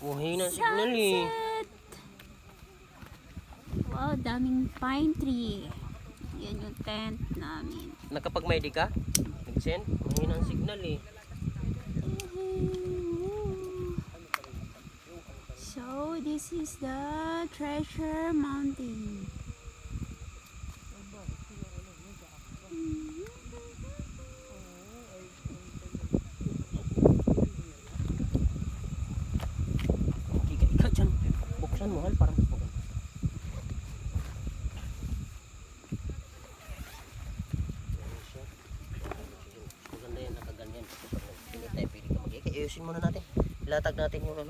Buhay na signal eh. Sunset! Wow, daming pine tree. Yan yung tent namin. Nakapag-may ka? Nag-send? Mahina ang signal eh. So, this is the Treasure Mountain. Ika dyan. Buksan mo hal para mas maganda. Maganda yan, nakaganyan. Hindi tayo pili ka mag-ika. Ayusin muna natin. Ilatag natin yung ano.